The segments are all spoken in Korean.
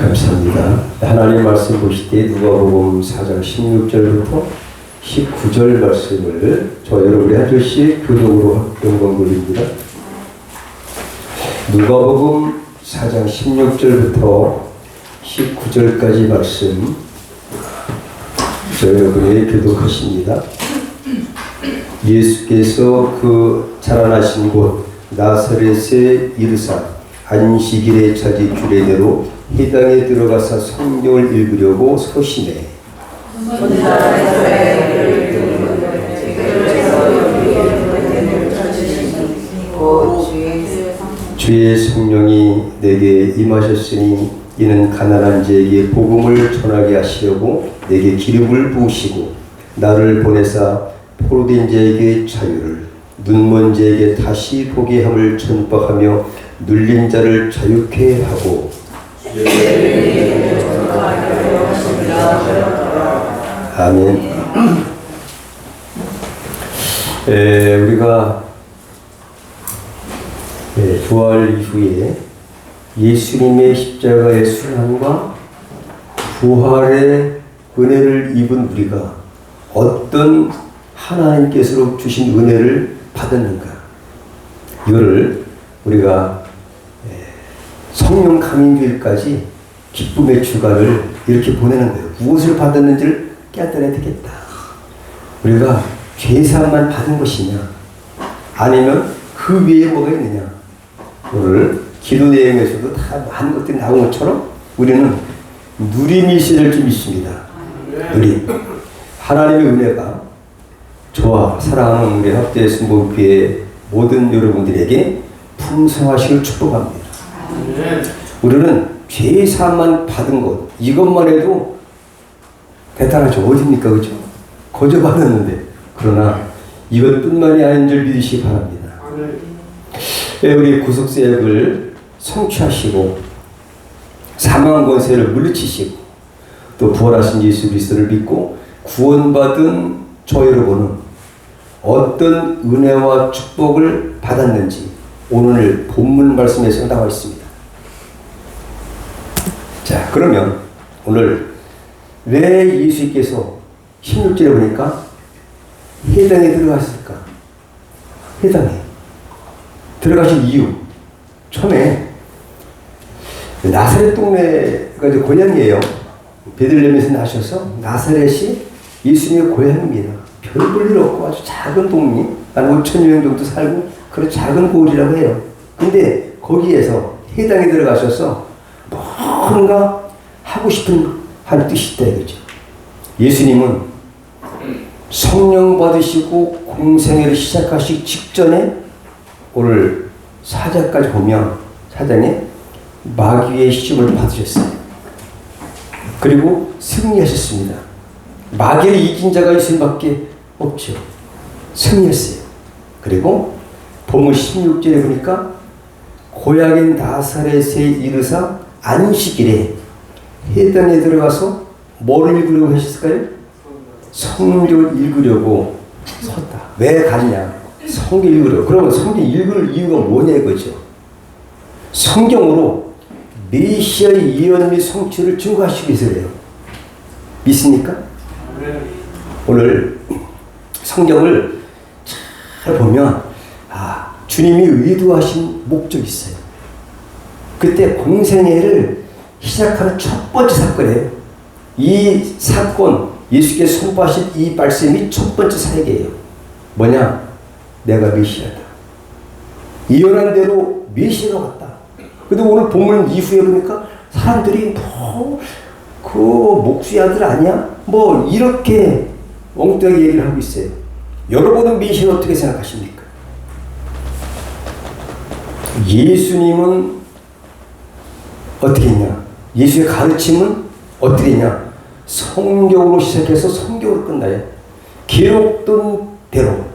감사합니다. 하나님 말씀 보실 때 누가복음 4장 16절부터 19절 말씀을 저 여러분이 한 절씩 교독으로 연관고립니다. 누가복음 4장 16절부터 19절까지 말씀 저 여러분이 교독하십니다. 예수께서 그 자라나신 곳 나사렛에 이르사 안식일에 자기 규례대로 회당에 들어가서 성경을 읽으려고 소심해 주의 성령이 내게 임하셨으니 이는 가난한 자에게 복음을 전하게 하시려고 내게 기름을 부으시고 나를 보내사 포로된 자에게 자유를 눈먼 자에게 다시 보게 함을 전파하며 눌린 자를 자유케 하고 아멘. 우리가 부활 이후에 예수님의 십자가의 순환과 부활의 은혜를 입은 우리가 어떤 하나님께서 주신 은혜를 받았는가, 이거를 우리가 성령 감인주일까지 기쁨의 주간을 이렇게 보내는 거예요. 무엇을 받았는지를 깨달아야 되겠다. 우리가 죄사함만 받은 것이냐, 아니면 그 위에 뭐가 있느냐. 오늘 기도 내용에서도 다 많은 것들이 나온 것처럼 우리는 누림이 있어야 좀 있습니다. 누림. 하나님의 은혜가 저와 사랑하는 우리 합대 순복교회 모든 여러분들에게 풍성하시길 축복합니다. 우리는 죄사함만 받은 것, 이것만 해도 대단하죠. 어딥니까, 그죠? 거저 받았는데. 그러나 이것뿐만이 아닌 줄 믿으시기 바랍니다. 우리 구속사역을 성취하시고 사망 권세를 물리치시고 또 부활하신 예수 그리스도를 믿고 구원받은 저 여러분은 어떤 은혜와 축복을 받았는지 오늘 본문 말씀에서 나와 있습니다. 자, 그러면 오늘 왜 예수님께서 16절에 보니까 회당에 들어갔을까? 회당에 들어가신 이유, 처음에 나사렛 동네가 이제 고향이에요. 베들레헴에서 나셔서 나사렛이 예수님의 고향입니다. 별 볼 일 없고 아주 작은 동네, 한 5,000여 명 정도 살고 그런 작은 고을이라고 해요. 근데 거기에서 회당에 들어가셔서 뭔가 하고 싶은 한 뜻이 있다 이거죠. 예수님은 성령 받으시고 공생애를 시작하시기 직전에 오늘 사자까지 보면 사자는 마귀의 시험을 받으셨어요. 그리고 승리하셨습니다. 마귀를 이긴 자가 예수님밖에 없죠. 승리했어요. 그리고 본문 16절에 보니까 고향인 나사렛에 이르사 안식일에 회당에 들어가서 뭘 읽으려고 하셨을까요? 성경을 읽으려고 섰다. 왜 갔냐? 성경 읽으려고. 그러면 성경 읽을 이유가 뭐냐 이거죠. 성경으로 메시아의 예언 및 성취를 증거하시기 위해서래요. 믿습니까? 오늘 성경을 잘 보면 주님이 의도하신 목적이 있어요. 그때 공생애를 시작하는 첫 번째 사건이에요. 이 사건, 예수께서 선포하신 이 말씀이 첫 번째 사역이에요. 뭐냐? 내가 메시아다. 예언한 대로 메시아가 왔다. 근데 오늘 본문 이후에 보니까 사람들이 그 목수의 아들 아니야? 뭐 이렇게 엉뚱하게 얘기를 하고 있어요. 여러분은 메시아를 어떻게 생각하십니까? 예수님은 어떻게 했냐? 예수의 가르침은 어떻게 했냐? 성경으로 시작해서 성경으로 끝나요. 기록된 대로,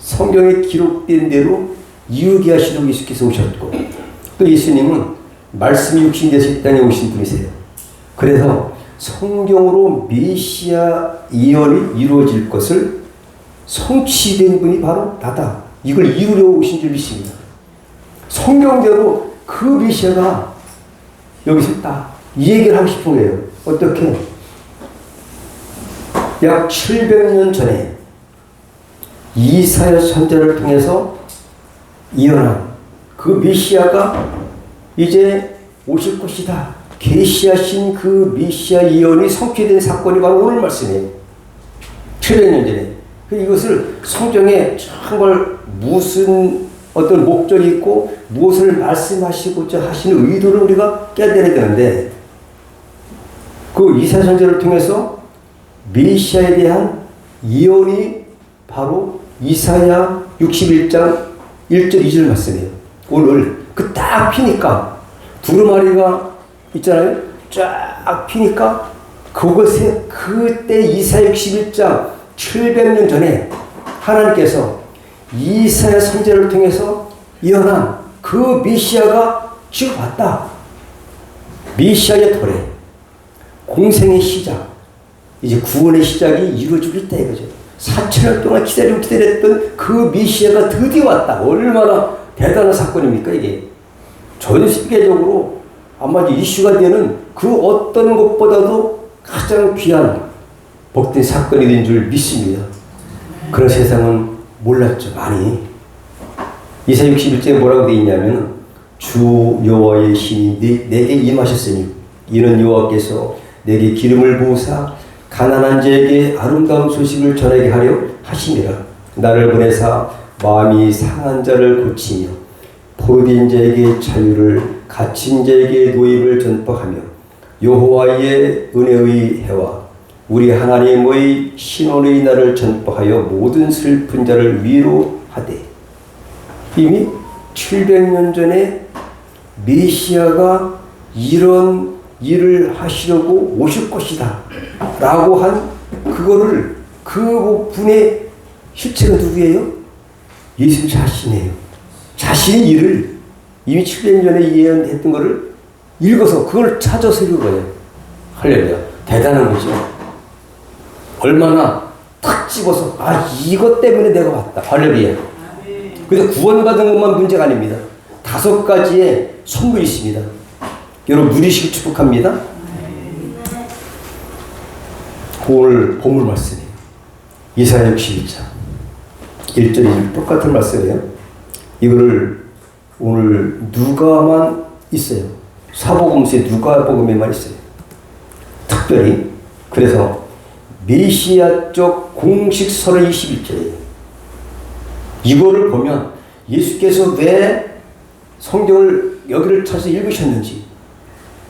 성경에 기록된 대로 이루게 하시려고 예수께서 오셨고, 또 예수님은 말씀이 육신돼서 이 땅에 오신 분이세요. 그래서 성경으로 메시아 예언이 이루어질 것을 성취된 분이 바로 나다. 이걸 이루려고 오신 줄 믿습니다. 성경대로 그 메시아가 여기서 딱 이 얘기를 하고 싶은 거예요. 어떻게? 약 700년 전에 이사야 선지자를 통해서 예언한 그 메시아가 이제 오실 것이다. 계시하신 그 메시아 예언이 성취된 사건이 바로 오늘 말씀이에요. 700년 전에. 이것을 성경에 정말 무슨 어떤 목적이 있고 무엇을 말씀하시고자 하시는 의도를 우리가 깨달아야 되는데, 그 이사야 선지자를 통해서 메시아에 대한 예언이 바로 이사야 61장 1절 2절 말씀이에요. 오늘 그 딱 피니까 두루마리가 있잖아요. 쫙 피니까 그것에 그때 이사야 61장 700년 전에 하나님께서 이사야 선지자를 통해서 예언한 그 메시아가 지금 왔다. 메시아의 도래, 공생의 시작, 이제 구원의 시작이 이루어지고 있다 이거죠. 4천년 동안 기다렸던 그 메시아가 드디어 왔다. 얼마나 대단한 사건입니까 이게. 전 세계적으로 아마 이슈가 되는 그 어떤 것보다도 가장 귀한 복된 사건이 된 줄 믿습니다. 그런 세상은 몰랐죠. 많이. 이사야 61장에 뭐라고 되어 있냐면, 주 여호와의 신이 내게 임하셨으니 이는 여호와께서 내게 기름을 부으사 가난한 자에게 아름다운 소식을 전하게 하려 하심이라. 나를 보내사 마음이 상한 자를 고치며 포로된 자에게 자유를, 갇힌 자에게 노임을 전파하며 여호와의 은혜의 해와 우리 하나님의 신원의 날을 전파하여 모든 슬픈 자를 위로하되. 이미 700년 전에 메시아가 이런 일을 하시려고 오실 것이다 라고 한 그거를, 그 분의 실체가 누구예요? 예수님 자신이에요. 자신의 일을 이미 700년 전에 예언했던 거를 읽어서 그걸 찾아서 읽은 거예요. 할렐루야. 대단한 거죠. 얼마나 탁 집어서, 아, 이것 때문에 내가 왔다. 할렐루야. 근데 구원받은 것만 문제가 아닙니다. 5가지의 선물이 있습니다. 여러분 누리시길 축복합니다. 오늘 본문 말씀이에요. 이사야 61장 1절 2절 똑같은 말씀이에요. 이거를 오늘 누가만 있어요. 사복음서에 누가복음에만 있어요. 특별히. 그래서 메시아적 공식설의 21절이에요. 이거를 보면 예수께서 왜 성경을 여기를 찾아서 읽으셨는지,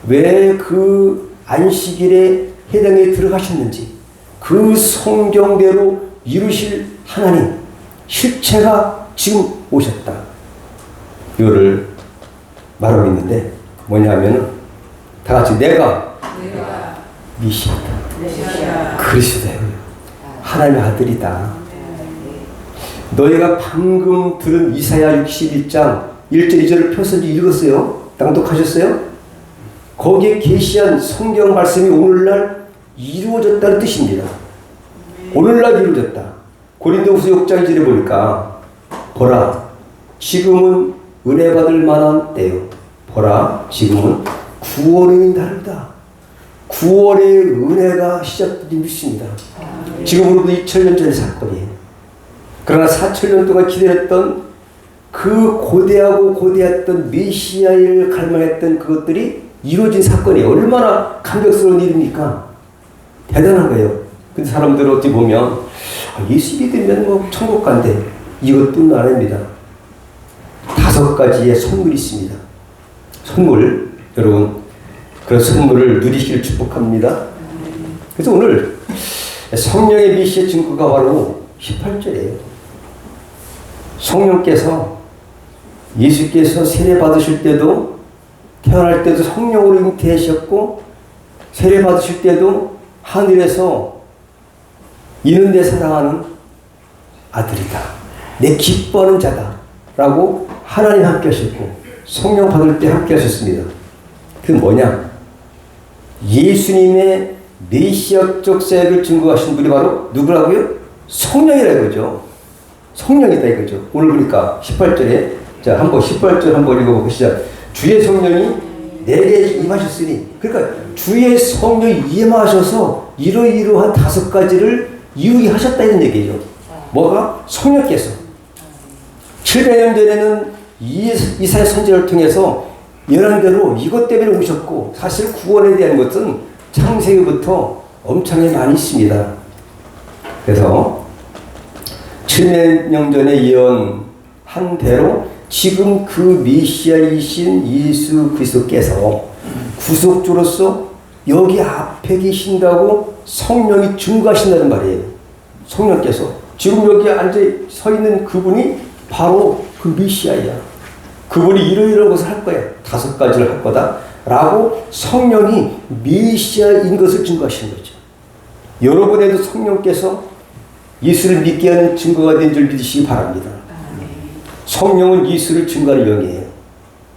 왜 그 안식일에 해당에 들어가셨는지, 그 성경대로 이루실 하나님 실체가 지금 오셨다. 이거를 말하고 있는데 뭐냐면, 다 같이 내가 메시아다. 그리스도예요. 하나님의 아들이다. 너희가 방금 들은 이사야 61장 1절 2절을 펴서 읽었어요? 낭독하셨어요? 거기에 계시한 성경 말씀이 오늘날 이루어졌다는 뜻입니다. 오늘날 이루어졌다. 고린도후서 6장 1절에 보니까, 보라 지금은 은혜 받을 만한 때요. 보라 지금은 구원의 날이다. 구원의 은혜가 시작된 것입니다. 지금으로부터 2000년 전의 사건이에요. 그러나 4000년 동안 기다렸던 그 고대했던 메시아를 갈망했던 그것들이 이루어진 사건이 얼마나 감격스러운 일입니까? 대단한 거예요. 근데 사람들 어찌 보면 예수 믿으면 뭐 천국 간대. 이것뿐 아닙니다. 5가지의 선물이 있습니다. 선물, 여러분 그런 선물을 누리시길 축복합니다. 그래서 오늘 성령의 메시아 증거가 바로 18절이에요. 성령께서, 예수께서 세례 받으실 때도, 태어날 때도 성령으로 잉태하셨고, 세례 받으실 때도 하늘에서 이는 내 사랑하는 아들이다, 내 기뻐하는 자다 라고 하나님 함께 하셨고, 성령 받을 때 함께 하셨습니다. 그게 뭐냐? 예수님의 메시아적 사역을 증거하신 분이 바로 누구라고요? 성령이라 이거죠. 성령이다 이거죠. 오늘 보니까 18절에, 자, 한번 18절 한번 읽어보시죠. 주의 성령이 내게 임하셨으니. 그러니까 주의 성령이 임하셔서 이러이러한 5가지를 이루게 하셨다 이런 얘기죠. 뭐가? 성령께서 700년 전에는 이사야 선지자를 통해서 예언대로 이것 때문에 오셨고, 사실 구원에 대한 것은 창세기부터 엄청나게 많이 있습니다. 그래서 700년 전에 예언한 대로 지금 그 메시아이신 예수 그리스도께서 구속주로서 여기 앞에 계신다고 성령이 증거하신다는 말이에요. 성령께서 지금 여기 앉아 서 있는 그분이 바로 그 메시아야. 그분이 이러이러한 것을 할 거야. 5가지를 할 거다 라고 성령이 메시아인 것을 증거하신 거죠. 여러분에도 성령께서 예수를 믿게 하는 증거가 된 줄 믿으시기 바랍니다. 성령은 예수를 증거하는 영이에요.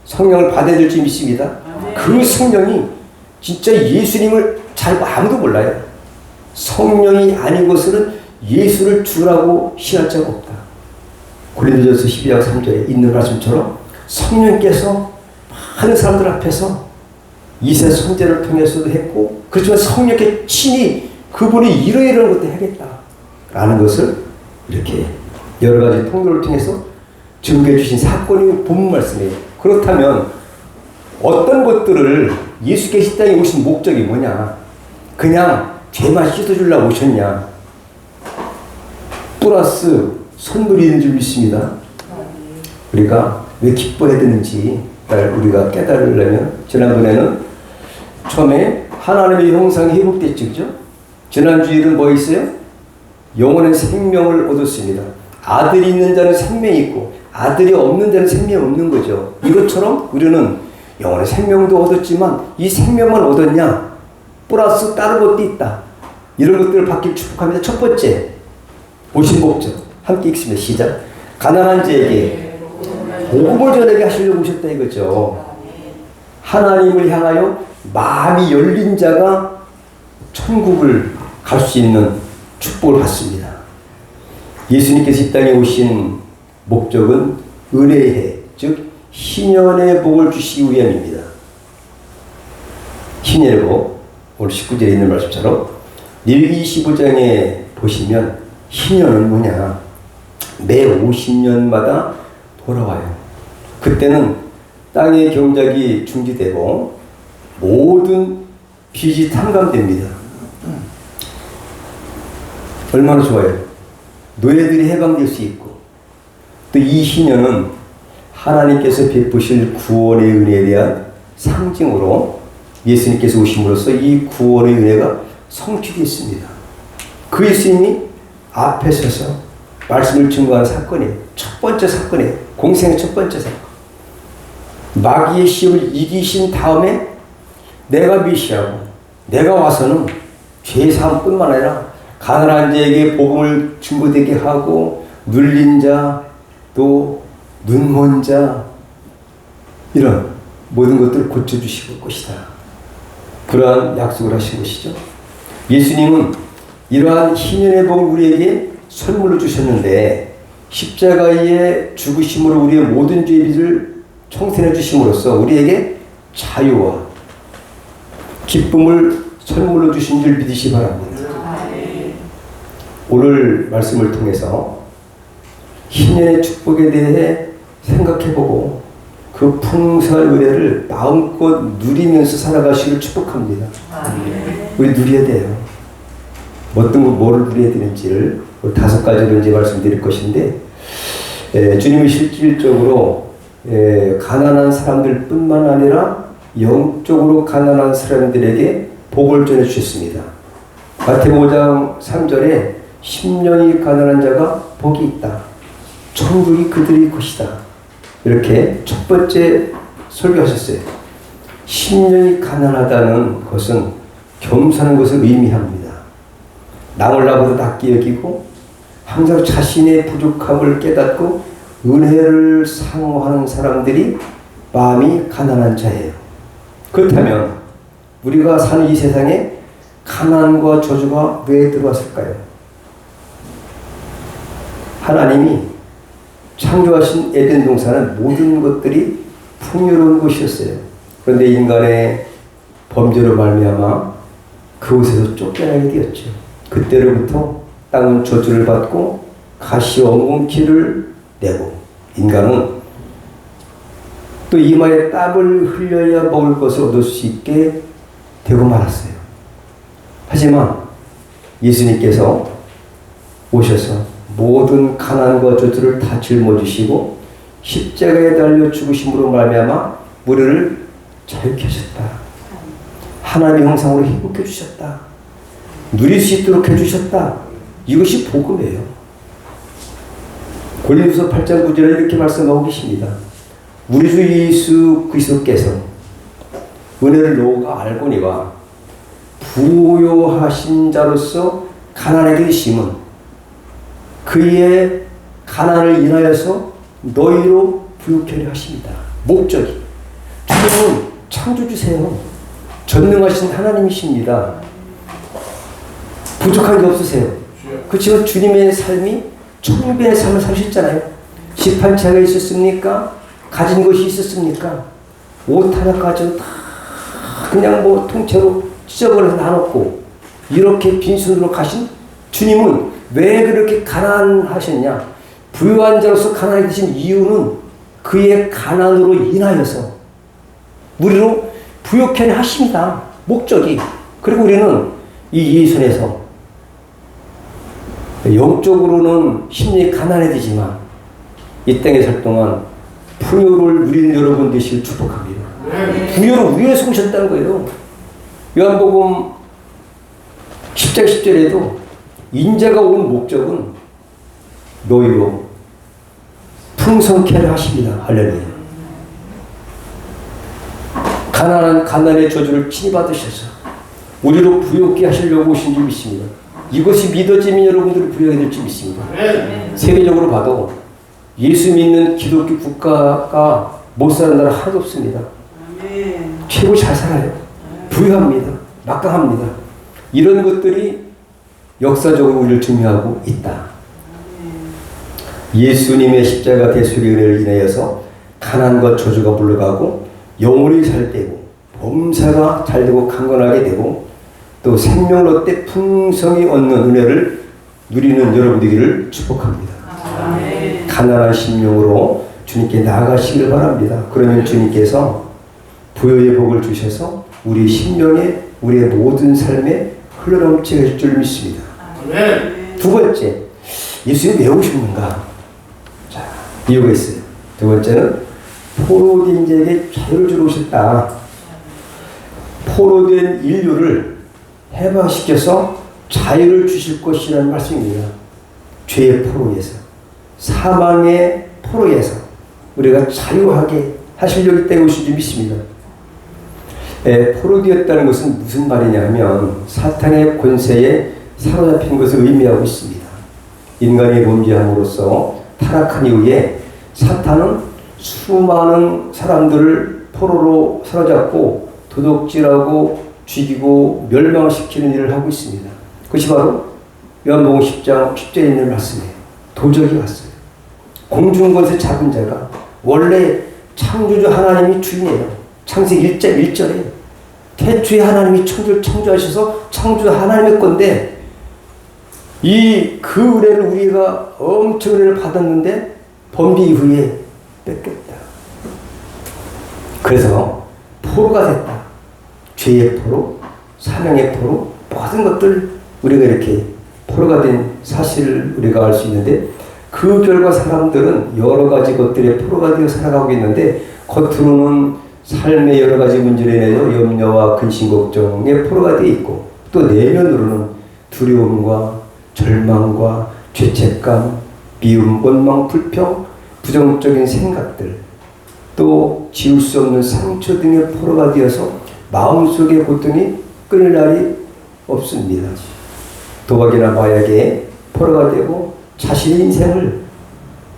성령을 받아야 될 줄 믿습니다. 그 성령이 진짜 예수님을 잘 아무도 몰라요. 성령이 아니고서는 예수를 주라고 시할 자가 없다. 고린도전서 12장 3절에 있는 말씀처럼 성령께서 많은 사람들 앞에서 이세 선제를 통해서도 했고, 그렇지만 성령께 친히 그분이 이러이러한 것도 하겠다 라는 것을 이렇게 여러 가지 통로를 통해서 증거해 주신 사건이 본문 말씀이에요. 그렇다면 어떤 것들을 예수께서 이 땅에 오신 목적이 뭐냐? 그냥 죄만 씻어주려고 오셨냐? 플러스 선물이 있는 줄 믿습니다. 우리가 왜 기뻐해야 되는지 우리가 깨달으려면, 지난번에는 처음에 하나님의 형상이 회복됐죠, 그죠? 지난주일은 뭐 있어요? 영원한 생명을 얻었습니다. 아들이 있는 자는 생명이 있고 아들이 없는 자는 생명이 없는 거죠. 이것처럼 우리는 영원한 생명도 얻었지만 이 생명만 얻었냐? 플러스 다른 것도 있다. 이런 것들을 받길 축복합니다. 첫 번째, 오신 목적 함께 읽습니다. 시작. 가난한 자에게 복음을 전하게 하시려고 오셨다 이거죠. 하나님을 향하여 마음이 열린 자가 천국을 갈 수 있는 축복을 받습니다. 예수님께서 이 땅에 오신 목적은 은혜의 해, 즉 희년의 복을 주시기 위함입니다. 희년의 복, 오늘 19절에 있는 말씀처럼 레위기 25장에 보시면 희년은 뭐냐? 매 50년마다 돌아와요. 그때는 땅의 경작이 중지되고 모든 빚이 탕감됩니다. 얼마나 좋아요. 노예들이 해방될 수 있고, 또 이 희년은 하나님께서 베푸실 구원의 은혜에 대한 상징으로 예수님께서 오심으로써 이 구원의 은혜가 성취됐습니다. 그 예수님이 앞에 서서 말씀을 증거하는 사건이에요. 첫 번째 사건이에요. 공생의 첫 번째 사건. 마귀의 시험을 이기신 다음에 내가 메시아고, 내가 와서는 죄사함뿐만 아니라 가난한 자에게 복음을 증거되게 하고, 눌린 자, 또 눈먼 자, 이런 모든 것들을 고쳐주실 것이다. 그러한 약속을 하신 것이죠. 예수님은 이러한 희년의 복을 우리에게 선물로 주셨는데, 십자가의 죽으심으로 우리의 모든 죄의 빚을 청산해 주심으로써 우리에게 자유와 기쁨을 선물로 주신 줄 믿으시 바랍니다. 오늘 말씀을 통해서 희년의 축복에 대해 생각해보고 그 풍성한 은혜를 마음껏 누리면서 살아가시길 축복합니다. 우리 누려야 돼요. 어떤 거 뭐를 누려야 되는지를 5가지로 이제 말씀드릴 것인데, 주님은 실질적으로 가난한 사람들 뿐만 아니라 영적으로 가난한 사람들에게 복을 전해 주셨습니다. 마태복음 5장 3절에 심령이 가난한 자가 복이 있다. 천국이 그들의 것이다. 이렇게 첫 번째 설교하셨어요. 심령이 가난하다는 것은 겸손한 것을 의미합니다. 남을 나보다 낮게 여기고 항상 자신의 부족함을 깨닫고 은혜를 상호하는 사람들이 마음이 가난한 자예요. 그렇다면 우리가 사는 이 세상에 가난과 저주가 왜 들어왔을까요? 하나님이 창조하신 에덴 동산은 모든 것들이 풍요로운 곳이었어요. 그런데 인간의 범죄로 말미암아 그곳에서 쫓겨나게 되었죠. 그때로부터 땅은 저주를 받고 가시 엉겅퀴를 내고 인간은 또 이마에 땀을 흘려야 먹을 것을 얻을 수 있게 되고 말았어요. 하지만 예수님께서 오셔서 모든 가난과 저주를 다 짊어지시고 십자가에 달려 죽으심으로 말미암아 우리를 자유케 하셨다. 하나님의 형상으로 회복해 주셨다. 누릴 수 있도록 해주셨다. 이것이 복음이에요. 고린도서 8장 9절에 이렇게 말씀하고 계십니다. 우리 주 예수 그리스도께서 은혜를 너가 알고니와 부요하신 자로서 가난하게 되심은 그의 가난을 인하여서 너희로 부욕하려 하십니다. 목적이 주님은 창조주세요. 전능하신 하나님이십니다. 부족한 게 없으세요. 그렇지만 주님의 삶이 천변의 삶을 사셨잖아요. 집 한 채가 있었습니까? 가진 것이 있었습니까? 옷 하나까지 다 그냥 뭐 통째로 찢어버려서 나눴고 이렇게 빈손으로 가신 주님은 왜 그렇게 가난하셨냐? 부유한 자로서 가난하게 되신 이유는 그의 가난으로 인하여서 우리로 부욕하게 하십니다. 목적이. 그리고 우리는 이 예수에서 영적으로는 심리 가난해지지만 이 땅에 살 동안 풍요를 누리는 여러분 되시길 축복합니다. 풍요를 위해서 오셨다는 거예요. 요한복음 10장 10절에도 인자가 온 목적은 너희로 풍성케 하려 하십니다. 할렐루야. 가난의 저주를 친히 받으셔서 우리로 부욕케 하시려고 오신 줄 믿습니다. 이것이 믿어지면 여러분들이 부여하게 될 줄 믿습니다. 세계적으로 봐도 예수 믿는 기독교 국가가 못 사는 나라 하나도 없습니다. 최고 잘 살아요. 부유합니다. 막강합니다. 이런 것들이 역사적으로 우리를 증명하고 있다. 예수님의 십자가 대속의 은혜를 인하여서 가난과 저주가 물러가고 영혼이 잘 되고 범사가 잘 되고 강건하게 되고 또 생명을 얻되 풍성히 얻는 은혜를 누리는 여러분 되기를 축복합니다. 아멘. 가난한 심령으로 주님께 나아가시길 바랍니다. 그러면 주님께서 부여의 복을 주셔서 우리 심령에 우리의 모든 삶에 흘러넘치게 해줄 줄 믿습니다. 아멘. 두 번째, 예수님이 왜 오셨는가? 자, 이유가 있어요. 두 번째는 포로된 자에게 자유를 주러 오셨다. 포로된 인류를 해방시켜서 자유를 주실 것이라는 말씀입니다. 죄의 포로에서, 사망의 포로에서 우리가 자유하게 하시려기 때문에 오신 줄 믿습니다. 포로되었다는 것은 무슨 말이냐면 사탄의 권세에 사로잡힌 것을 의미하고 있습니다. 인간이 범죄함으로써 타락한 이후에 사탄은 수많은 사람들을 포로로 사로잡고 도둑질하고 죽이고 멸망시키는 일을 하고 있습니다. 그것이 바로 요한복음 10장 10절에 있는 말씀이에요. 도적이 왔어요. 공중권세 잡은 자가 원래 창조주 하나님이 주인이에요. 창세기 1절에 태초에 하나님이 천주를 창조하셔서 창조 하나님의 건데 그 은혜를 우리가 엄청 은혜를 받았는데 범죄 이후에 뺏겼다. 그래서 포로가 됐다. 죄의 포로, 사명의 포로, 모든 것들 우리가 이렇게 포로가 된 사실을 우리가 알 수 있는데 그 결과 사람들은 여러 가지 것들에 포로가 되어 살아가고 있는데 겉으로는 삶의 여러 가지 문제로 인해서 염려와 근심 걱정에 포로가 되어 있고 또 내면으로는 두려움과 절망과 죄책감, 미움, 원망, 불평, 부정적인 생각들 또 지울 수 없는 상처 등의 포로가 되어서 마음속의 고통이 끊을 날이 없습니다. 도박이나 마약에 포로가 되고 자신의 인생을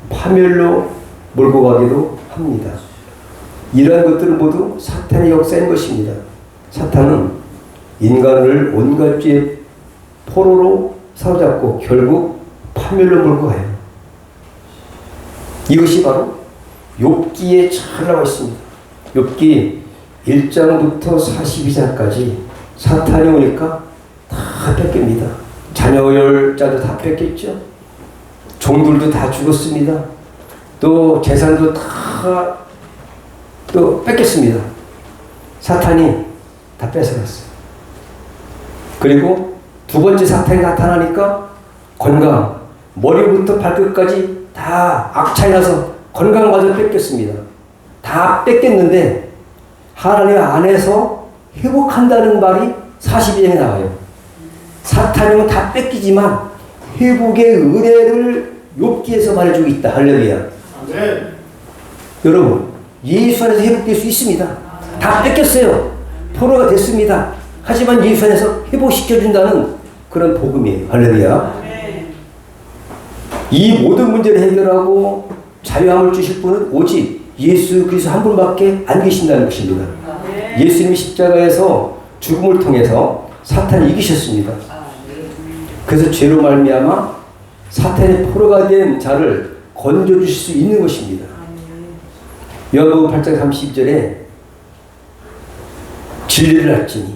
파멸로 몰고 가기도 합니다. 이러한 것들은 모두 사탄의 역사인 것입니다. 사탄은 인간을 온갖 죄의 포로로 사로잡고 결국 파멸로 몰고 가요. 이것이 바로 욥기에 잘 나와 있습니다. 욥기 1장부터 42장까지 사탄이 오니까 다 뺏깁니다. 자녀 열자도 다 뺏겼죠. 종들도 다 죽었습니다. 또 재산도 다 또 뺏겼습니다. 사탄이 다 뺏어갔어요. 그리고 두 번째 사탄이 나타나니까 건강, 머리부터 발끝까지 다 악차이 나서 건강마저 뺏겼습니다. 다 뺏겼는데 하나님 안에서 회복한다는 말이 42장에 나와요. 사탄은 다 뺏기지만 회복의 은혜를 욥기에서 말해주고 있다. 할렐루야. 네. 여러분, 예수 안에서 회복될 수 있습니다. 다 뺏겼어요. 포로가 됐습니다. 하지만 예수 안에서 회복시켜준다는 그런 복음이에요. 할렐루야. 네. 이 모든 문제를 해결하고 자유함을 주실 분은 오직 예수 그리스도 한 분밖에 안 계신다는 것입니다. 네. 예수님이 십자가에서 죽음을 통해서 사탄을 이기셨습니다. 그래서 죄로 말미암아 사탄의 포로가 된 자를 건져주실 수 있는 것입니다. 요한복음 8장 30절에 진리를 알지니,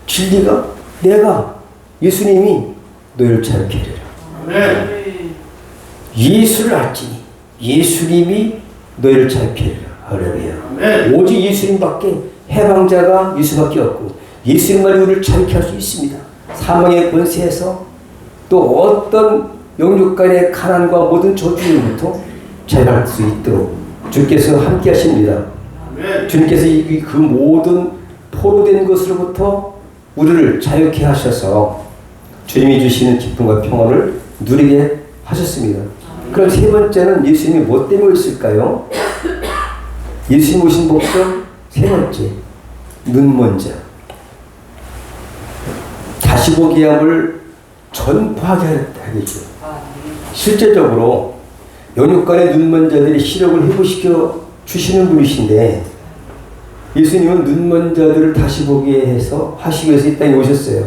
진리가 내가 예수님이 너희를 자유케 하리라. 예수를 알지니 예수님이 너희를 자유케 하리라. 할렐루야. 오직 예수님밖에 해방자가 예수밖에 없고 예수님만이 우리를 자유케 할 수 있습니다. 사망의 권세에서 또 어떤 영육간의 가난과 모든 저주로부터 자유할 수 있도록 주께서 함께 하십니다. 주님께서 그 모든 포로된 것으로부터 우리를 자유케 하셔서 주님이 주시는 기쁨과 평안을 누리게 하셨습니다. 그럼 세 번째는 예수님이 뭐 때문에 있을까요? 예수님 오신 목적 세 번째, 눈먼 자. 다시 보기 함을 전파하게 하겠죠. 실제적으로 영육간의 눈먼 자들의 시력을 회복시켜 주시는 분이신데 예수님은 눈먼 자들을 다시 보게 해서 하시기 위해서 이 땅에 오셨어요.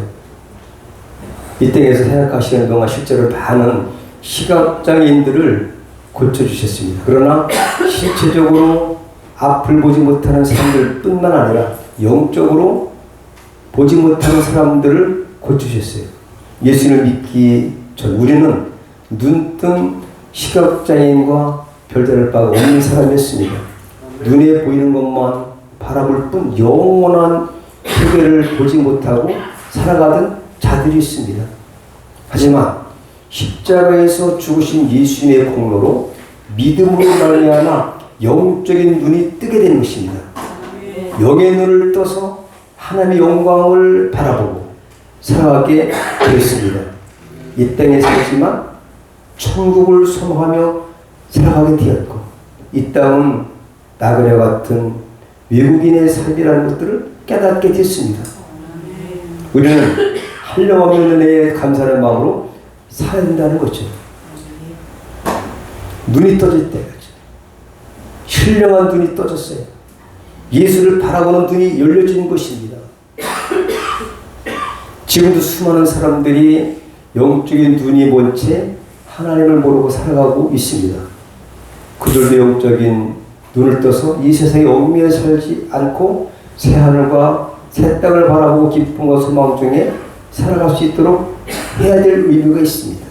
이 땅에서 생각하시는 동안 실제로 많은 시각장애인들을 고쳐주셨습니다. 그러나 실체적으로 앞을 보지 못하는 사람들 뿐만 아니라 영적으로 보지 못하는 사람들을 고쳐주셨어요. 예수님을 믿기 전 우리는 눈뜬 시각장애인과 별다를 바가 없는 사람이었습니다. 눈에 보이는 것만 바라볼 뿐 영원한 세계를 보지 못하고 살아가던 자들이 있습니다. 하지만 십자가에서 죽으신 예수님의 공로로 믿음으로 말미암아 영적인 눈이 뜨게 된 것입니다. 영의 눈을 떠서 하나님의 영광을 바라보고 살아가게 되었습니다. 이 땅에 살지만 천국을 소망하며 살아가게 되었고 이 땅은 나그네 같은 외국인의 삶이라는 것들을 깨닫게 됐습니다. 우리는 한량없는 은혜에 감사하는 마음으로 살아야 된다는 거죠. 눈이 떠질 때가 신령한 눈이 떠졌어요. 예수를 바라보는 눈이 열려진 것입니다. 지금도 수많은 사람들이 영적인 눈이 먼 채 하나님을 모르고 살아가고 있습니다. 그들도 영적인 눈을 떠서 이 세상에 얽매여 살지 않고 새 하늘과 새 땅을 바라보고 기쁨과 소망 중에 살아갈 수 있도록 해야 될 의무가 있습니다.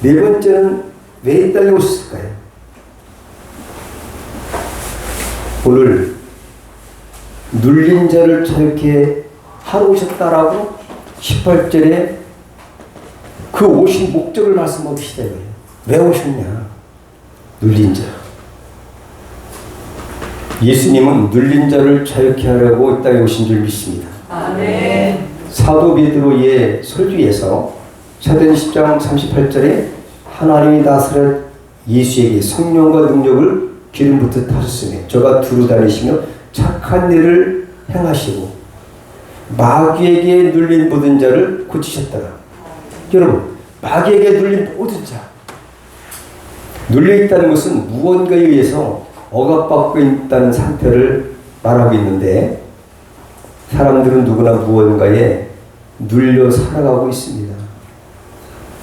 네 번째는 왜 이 땅에 오셨을까요? 오늘 눌린 자를 자유케 하러 오셨다라고 18절에 그 오신 목적을 말씀하고 계시다. 왜 오셨냐? 눌린 자. 예수님은 눌린 자를 자유케 하려고 이 땅에 오신 줄 믿습니다. 아멘. 사도 베드로의 설교에서 사도행 10장 38절에 하나님이 나사렛 예수에게 성령과 능력을 기름 붓듯 하셨으며 저가 두루 다니시며 착한 일을 행하시고 마귀에게 눌린 모든 자를 고치셨더라. 여러분, 마귀에게 눌린 모든 자, 눌려있다는 것은 무언가에 의해서 억압받고 있다는 상태를 말하고 있는데 사람들은 누구나 무언가에 눌려 살아가고 있습니다.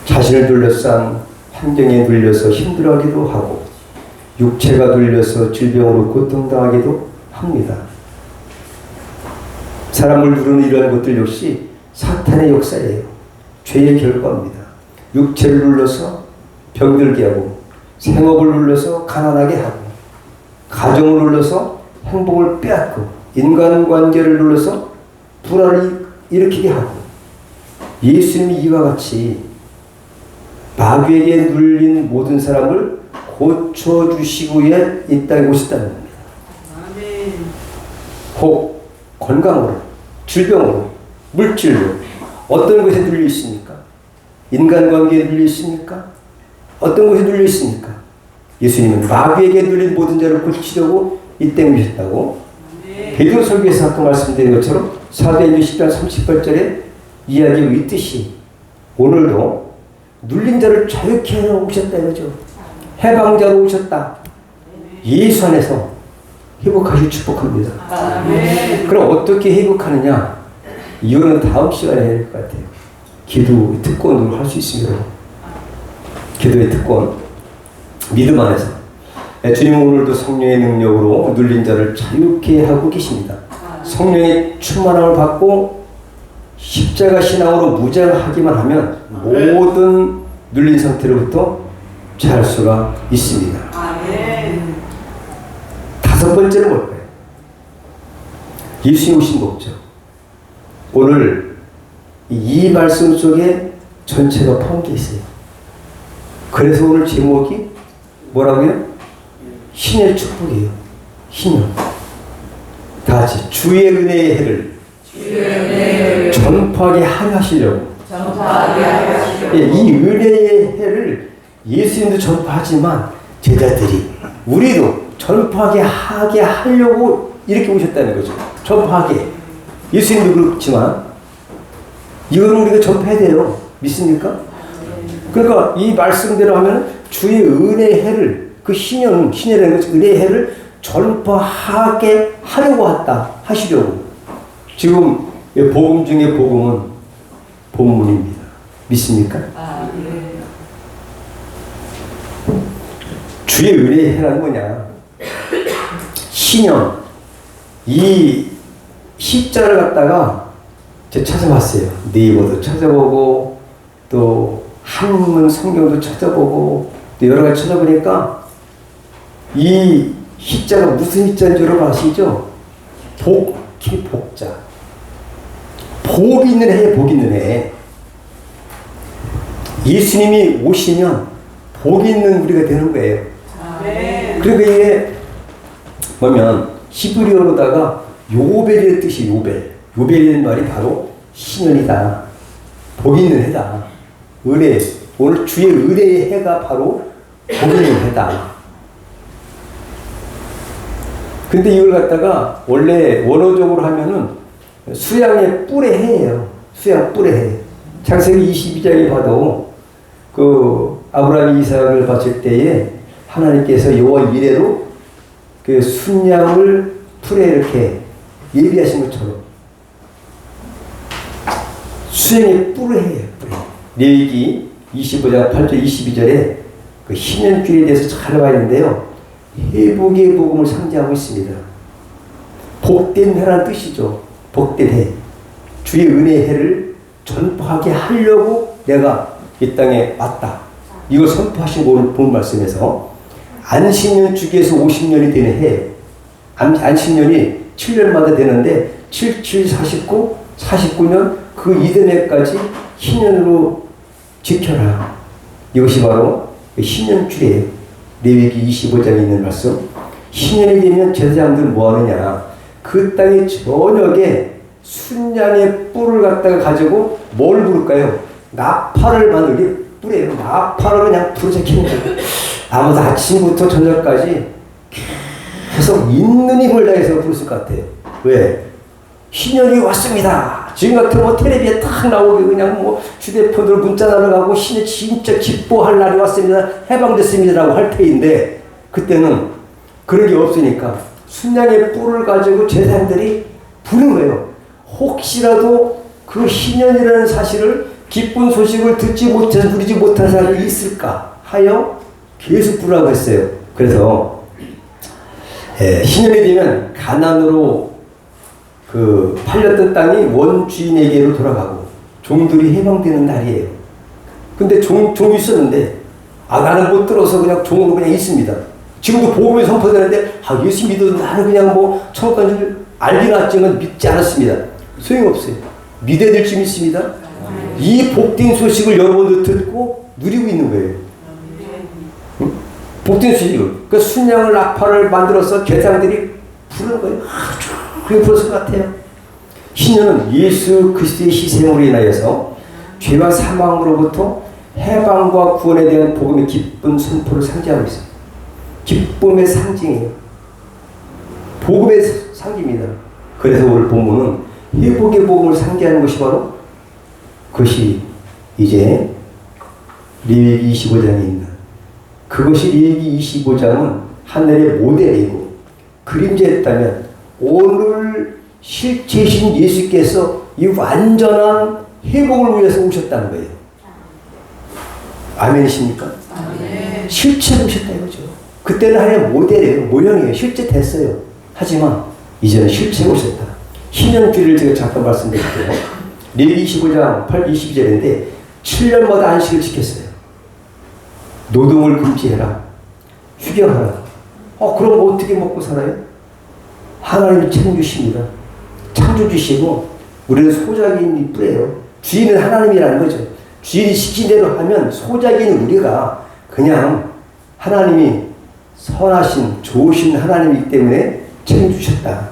자신을 둘러싼 환경에 눌려서 힘들어하기도 하고 육체가 눌려서 질병으로 고통당하기도 하고 합니다. 사람을 누르는 이러한 것들 역시 사탄의 역사예요. 죄의 결과입니다. 육체를 눌러서 병들게 하고, 생업을 눌러서 가난하게 하고, 가정을 눌러서 행복을 빼앗고, 인간관계를 눌러서 불안을 일으키게 하고, 예수님이 이와 같이 마귀에게 눌린 모든 사람을 고쳐주시고야 이 땅에 오셨다는 겁니다. 혹 건강으로, 질병으로, 물질로 어떤 것에 눌려 있습니까? 인간관계에 눌려 있습니까? 어떤 것에 눌려 있습니까? 예수님은 마귀에게 눌린 모든 자를 고치려고 이 땅에 오셨다고 베드로설교에서 아까 말씀드린 것처럼 사도행전 10장 38절에 이야기하고 있듯이 오늘도 눌린 자를 자유케 하러 오셨다 이거죠. 해방자로 오셨다. 예수 안에서 회복하시고 축복합니다. 그럼 어떻게 회복하느냐? 이거는 다음 시간에 해야 될 것 같아요. 기도 특권으로 할 수 있습니다. 기도의 특권. 믿음 안에서. 주님은 오늘도 성령의 능력으로 눌린 자를 자유케 하고 계십니다. 성령의 충만함을 받고 십자가 신앙으로 무장하기만 하면 모든 눌린 상태로부터 자할 수가 있습니다. 다섯 번째는 뭘까요? 예수님 오신 목적. 오늘 이 말씀 속에 전체가 포함되어 있어요. 그래서 오늘 제목이 뭐라고요? 신의 축복이에요. 신요. 다 같이 주의 은혜의 해를 전파하게 하시려고. 이 은혜의 해를 예수님도 전파하지만 제자들이 우리도 전파하게 하려고 이렇게 오셨다는 거죠. 전파하게. 예수님도 그렇지만 이거는 우리가 전파해야 돼요. 믿습니까? 그러니까 이 말씀대로 하면 주의 은혜의 해를, 그 신이라는 것은 은혜의 해를 전파하게 하려고 하시려고. 지금 복음 중에 복음은 본문입니다. 믿습니까? 주의 은혜의 해라는 뭐냐? 신형. 이 십자를 갖다가 제가 찾아봤어요. 네이버도 찾아보고 또 한문 성경도 찾아보고 또 여러 가지 찾아보니까 이 십자가 무슨 십자인 줄 여러분 아시죠? 복자. 복 있는 해, 복 있는 해. 예수님이 오시면 복 있는 우리가 되는 거예요. 그러니까 이게 보면 히브리어로다가 요벨의 뜻이 요벨. 요벨이라는 말이 바로 신년이다. 복 있는 해다. 은혜. 오늘 주의 은혜의 해가 바로 복 있는 해다. 근데 이걸 갖다가 원래 원어적으로 하면은 수양의 뿔의 해예요. 수양 뿔의 해. 창세기 22장에 봐도 그 아브라함이 이삭을 바칠 때에 하나님께서 여호와 이레로 그 순양을 풀에 이렇게 예비하신 것처럼 수양의 뿔의 해예요. 레위기 25장 8절 22절에 그 신년길에 대해서 잘 나와 있는데요. 회복의 복음을 상징하고 있습니다. 복된 해라는 뜻이죠. 복된 해. 주의 은혜의 해를 전파하게 하려고 내가 이 땅에 왔다. 이걸 선포하신 오늘 본 말씀에서 안식년 주기에서 50년이 되는 해. 안식년이 7년마다 되는데 77, 49, 49년 그 이듬해까지 신년으로 지켜라. 이것이 바로 신년주례예요. 레위기 25장에 있는 말씀. 신년이 되면 제사장들은 뭐 하느냐? 그 땅의 저녁에 순양의 뿔을 갖다가 가지고 뭘 부를까요? 나팔을 만들게 뿔이에요. 나팔을 그냥 부르짖히는 거예요. 아무도 아침부터 저녁까지 계속 있는 힘을 다해서 부르실 것 같아요. 왜? 신년이 왔습니다. 지금 같은 뭐 텔레비에 탁 나오게 그냥 뭐 휴대폰으로 문자 날아가고 신이 진짜 기뻐할 날이 왔습니다. 해방됐습니다라고 할 테인데 그때는 그런 게 없으니까 순양의 뿔을 가지고 제사장들이 부른 거예요. 혹시라도 그 신년이라는 사실을 기쁜 소식을 듣지 못해서 누리지 못한 사람이 있을까 하여 계속 부르라고 했어요. 그래서 신년이 되면 가난으로 팔렸던 땅이 원주인에게로 돌아가고 종들이 해방되는 날이에요. 근데 종이 있었는데 나는 못 들어서 그냥 종으로 그냥 있습니다. 지금도 복음이 선포되는데 예수 믿어도 나는 그냥 천국 간 줄 알긴 왔지만 믿지 않았습니다. 소용없어요. 믿어야 될 줄 믿습니다. 이 복된 소식을 여러분도 듣고 누리고 있는 거예요. 복된 소식을. 그러니까 순양을 나팔을 만들어서 제사장들이 부르는 거예요. 그게 부르는 것 같아요. 신년은 예수 그리스도의 희생으로 인하여서 죄와 사망으로부터 해방과 구원에 대한 복음의 기쁜 선포를 상징하고 있어요. 기쁨의 상징이에요. 복음의 상징입니다. 그래서 오늘 본문은 회복의 복음을 상징하는 것이 바로 그것이 이제 레위기 25장에 있는 그것이 레위기 25장은 하늘의 모델이고 그림자였다면 오늘 실제신 예수께서 이 완전한 회복을 위해서 오셨다는 거예요. 아멘이십니까? 아멘. 실제로 오셨다 이거죠. 그때는 하나의 모델이에요. 모형이에요. 실제 됐어요. 하지만 이제는 실제로 오셨다. 신년주의를 제가 잠깐 말씀드릴게요. 레위기 25장 22절인데 7년마다 안식을 지켰어요. 노동을 금지해라. 휴경하라. 그럼 어떻게 먹고 살아요? 하나님이 책임주십니다. 창조주시고 우리는 소작인일 뿐이에요. 주인은 하나님이라는 거죠. 주인이 시킨 대로 하면 소작인 우리가 그냥 하나님이 선하신 좋으신 하나님이기 때문에 책임주셨다.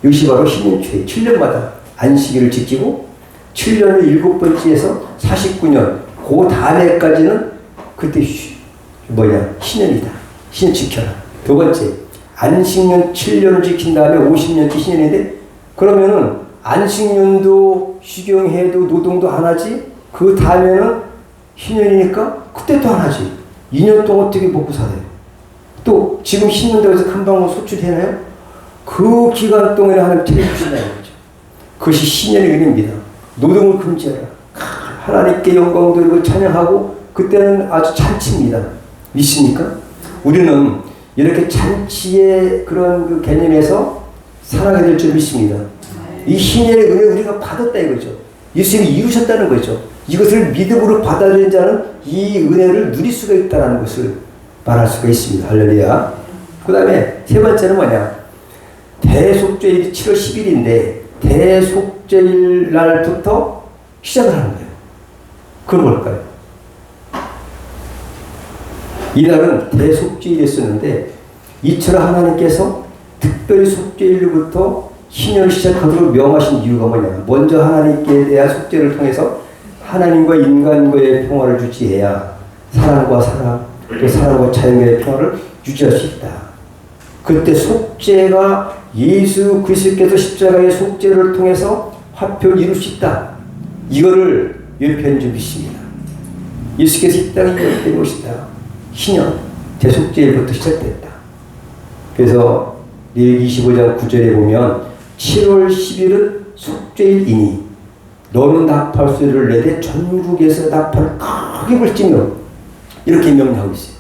이것이 바로 신년주의. 7년마다 안식일을 지키고 7년을 7번째에서 49년 그 다음에까지는 그때 신년이다. 신년 지켜라. 두 번째 안식년 7년을 지킨 다음에 50년째 신년인데 그러면은 안식년도 휴경해도 노동도 안 하지 그 다음에는 신년이니까 그때 또 안 하지. 2년 동안 어떻게 먹고 살아요? 또 지금 신년다고 해서 금방 소출되나요? 그 기간 동안에 하나님 책임주신다는 거죠. 그것이 신년의 의미입니다. 노동을 금지하라. 하나님께 영광 돌리고 찬양하고 그때는 아주 잔치입니다. 믿습니까? 우리는 이렇게 잔치의 그런 개념에서 살아가게 될 줄 믿습니다. 이 신년의 은혜 우리가 받았다 이거죠. 예수님이 이루셨다는 거죠. 이것을 믿음으로 받아들인 자는 이 은혜를 누릴 수가 있다는 것을 말할 수가 있습니다. 할렐루야. 그 다음에 세 번째는 뭐냐? 대속죄일이 7월 10일인데 대속죄일 날부터 시작을 하는 거예요. 그건 뭘까요? 이날은 대속죄일이었었는데 이처럼 하나님께서 특별히 속죄일로부터 신년을 시작하도록 명하신 이유가 뭐냐? 먼저 하나님께 대한 속죄를 통해서 하나님과 인간과의 평화를 유지해야 사랑과 사랑 또 사랑과 자연의 평화를 유지할 수 있다. 그때 속죄가 예수 그리스도께서 십자가의 속죄를 통해서 화평을 이룰 수 있다. 이거를 예표한 줄 믿습니다. 예수께서 이 땅에 이렇게 오시다. 신년 대속죄일부터 시작됐다. 그래서 레위기 25장 9절에 보면 7월 10일은 속죄일이니 너는 나팔 소리를 내되 전국에서 나팔을 크게 불지며 이렇게 명령하고 있어요.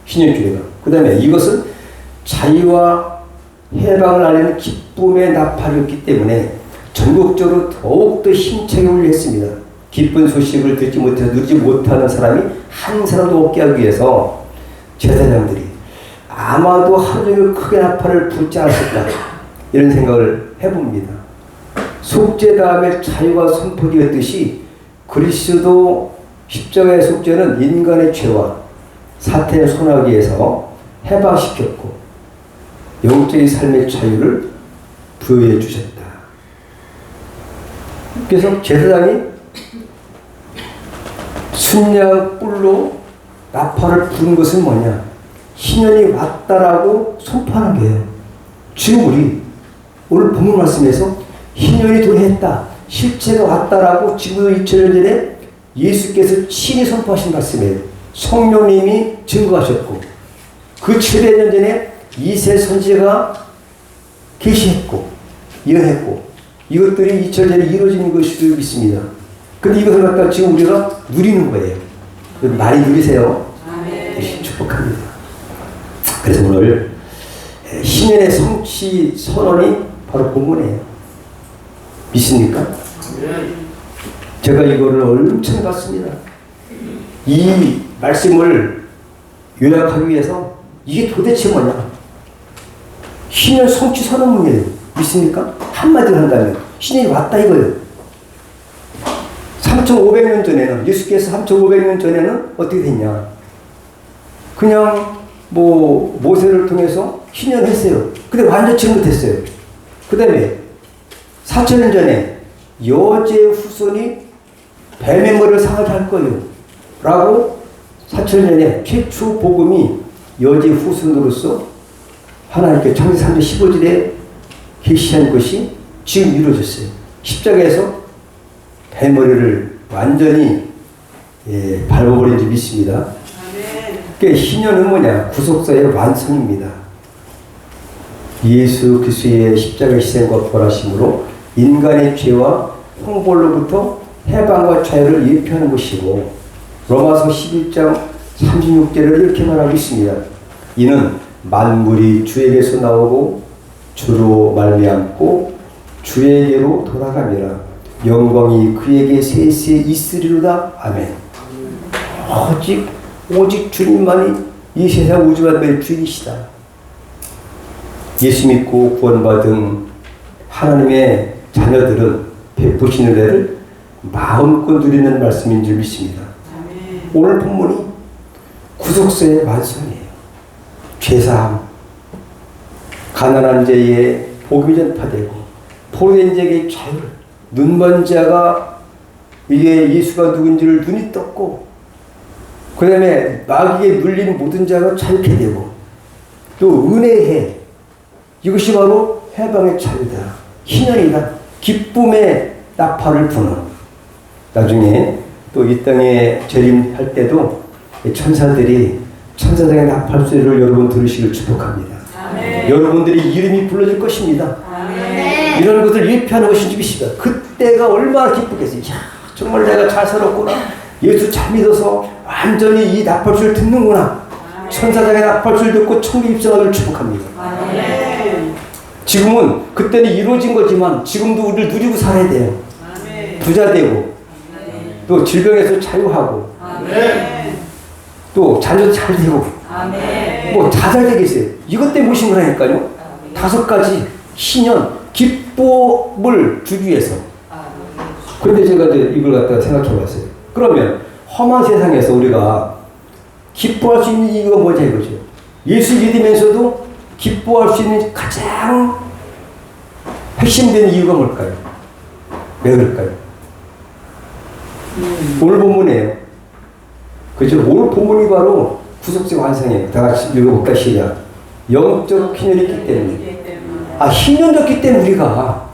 신년주례가. 그 다음에 이것은 자유와 해방을 알리는 기쁨의 나팔이었기 때문에 전국적으로 더욱더 힘차게 울렸습니다. 기쁜 소식을 듣지 못해서 누리지 못하는 사람이 한 사람도 없게 하기 위해서 제사장들이 아마도 하루 종일 크게 나팔을 불지 않았을까 이런 생각을 해봅니다. 속죄 다음에 자유가 선포되었듯이 그리스도 십자가의 속죄는 인간의 죄와 사탄의 손아귀에서 해방시켰고 영적인 삶의 자유를 부여해 주셨다. 그래서 제사장이 순양 뿔로 나팔을 부른 것은 뭐냐? 신년이 왔다라고 선포하는 거예요. 지금 우리 오늘 본문 말씀에서 신년이 도래했다. 실체가 왔다라고 지금 2000년 전에 예수께서 친히 선포하신 말씀이에요. 성령님이 증거하셨고 그 700년 전에 이세 선지자가 계시했고 예언했고 이것들이 2000년 전에 이루어진 것으로 믿습니다. 근데 이것을 갖다가 지금 우리가 누리는 거예요. 많이 누리세요. 축복합니다. 그래서 오늘 신년의 성취 선언이 바로 본문이에요. 믿습니까? 제가 이거를 엄청 봤습니다. 이 말씀을 요약하기 위해서 이게 도대체 뭐냐? 신년 성취 선언문이에요. 믿습니까? 한마디로 한다면 신년이 왔다 이거예요. 3,500년 전에는, 예수께서 3,500년 전에는 어떻게 됐냐? 그냥 뭐 모세를 통해서 신년했어요. 근데 완전치 못했어요. 그 다음에 4,000년 전에 여제의 후손이 뱀의 머리를 상하게 할 거예요 라고 4,000년 전에 최초 복음이 여제의 후손으로서 하나님께 창세기 3장 15절에 계시한 것이 지금 이루어졌어요. 십자가에서 뱀머리를 완전히 밟아버린 줄 믿습니다. 그러니까 신년은 뭐냐? 구속사의 완성입니다. 예수 그리스도의 십자가 희생과 벌하심으로 인간의 죄와 형벌로부터 해방과 자유를 예표하는 것이고, 로마서 11장 36절을 이렇게 말하고 있습니다. 이는 만물이 주에게서 나오고 주로 말미암고 주에게로 돌아가니라. 영광이 그에게 세세 있으리로다. 아멘. 오직 주님만이 이 세상 우주만물의 주인이시다. 예수 믿고 구원받은 하나님의 자녀들은 베푸시는 애를 마음껏 누리는 말씀인 줄 믿습니다. 오늘 본문이 구속사의 완성이에요. 죄사함, 가난한 자의 복음이 전파되고 포로된 자에게 자유를, 눈먼 자가 이게 예수가 누군지를 눈이 떴고, 그 다음에 마귀에 눌린 모든 자가 자유케 되고, 또 은혜해, 이것이 바로 해방의 자유다. 희년이다. 기쁨의 나팔을 부는. 나중에 또 이 땅에 재림할 때도 천사들이 천사장의 나팔 소리를 여러분 들으시길 축복합니다. 아멘. 여러분들이 이름이 불러질 것입니다. 아멘. 이런 것을 예표하는 것인 줄 믿습니다. 그때가 얼마나 기쁘겠어요. 야, 정말 내가 잘 살았구나. 예수 잘 믿어서 완전히 이 나팔 소리를 듣는구나. 아멘. 천사장의 나팔 소리를 듣고 천국에 입성하기를 축복합니다. 아멘. 지금은 그때는 이루어진 거지만 지금도 우리를 누리고 살아야 돼요. 아멘. 부자 되고, 또 질병에서 자유하고, 아멘. 또 자녀도 잘 되고, 아멘. 뭐 다 잘 되겠어요. 이것 때문에 모신 거라니까요. 아멘. 5가지 신년 기쁨을 주기 위해서. 그런데 제가 이제 이걸 갖다가 생각해 봤어요. 그러면 험한 세상에서 우리가 기뻐할 수 있는 이유가 뭐냐 이거죠. 예수 믿으면서도 기뻐할 수 있는 가장 핵심된 이유가 뭘까요? 왜 그럴까요? 오늘 본문이에요. 그죠? 오늘 본문이 바로 구속사 완성이에요. 다 같이 읽어볼까? 시작. 영적 희년이 있기 때문에. 희년이었기 때문에 우리가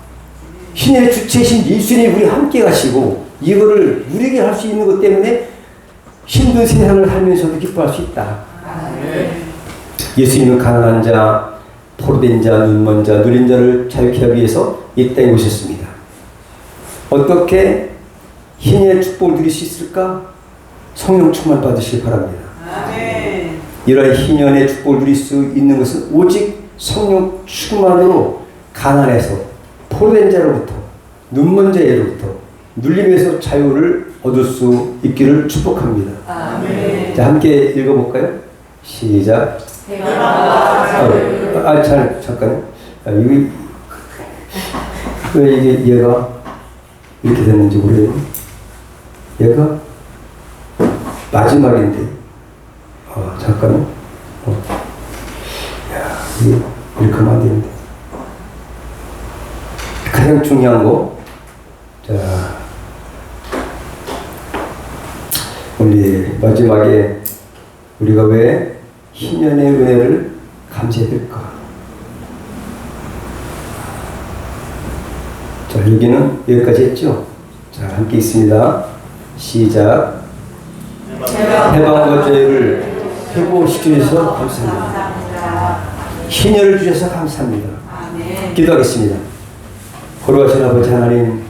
희년의 주체이신 예수님이 우리 함께 가시고 이거를 누리게 할 수 있는 것 때문에 힘든 세상을 살면서도 기뻐할 수 있다. 예수님은 가난한 자, 포로된 자, 눈먼 자, 누린 자를 자유케 하기 위해서 이 땅에 오셨습니다. 어떻게 희년의 축복을 누릴 수 있을까? 성령 충만 받으시기 바랍니다. 아멘. 이런 희년의 축복을 누릴 수 있는 것은 오직 성령 충만으로 가난해서 포로된 자로부터, 눈먼 자로부터 눌림에서 자유를 얻을 수 있기를 축복합니다. 아멘. 자, 함께 읽어볼까요? 시작. 잠깐. 이게 왜 이게 얘가 이렇게 됐는지 모르겠네. 얘가 마지막인데. 잠깐만. 야, 이렇게 하면 안 되는데. 가장 중요한 거. 자, 우리 마지막에 우리가 왜 희년의 은혜를 감사해야 될까? 자, 여기는 여기까지 했죠? 자, 함께 있습니다. 시작. 해방과 자유를 회복시켜주셔서 감사합니다. 희년을 주셔서 감사합니다. 기도하겠습니다. 거룩하신 아버지 하나님,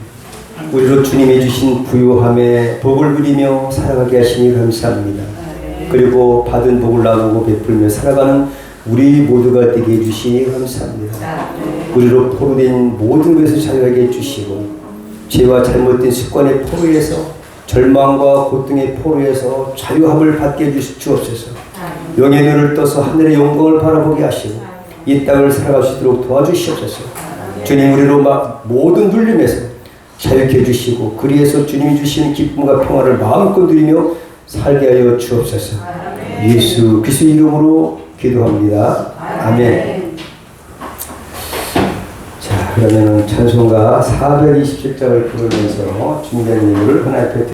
우리로 주님이 주신 부유함에 복을 누리며 살아가게 하시니 감사합니다. 그리고 받은 복을 나누고 베풀며 살아가는 우리 모두가 되게 해주시니 감사합니다. 우리로 포로된 모든 것을 자유하게 해주시고 죄와 잘못된 습관의 포로에서 절망과 고통의 포로에서 자유함을 받게 해주옵소서. 영의 눈을 떠서 하늘의 영광을 바라보게 하시고 이 땅을 살아갈 수 있도록 도와주시옵소서. 주님, 우리로 모든 눌림에서 자유케 해주시고 그리에서 주님이 주시는 기쁨과 평화를 마음껏 누리며 살게 하여 주옵소서. 예수 그리스도 이름으로 기도합니다. 아멘. 자, 그러면 찬송가 427장을 부르면서 준비한 예물을 하나님 앞에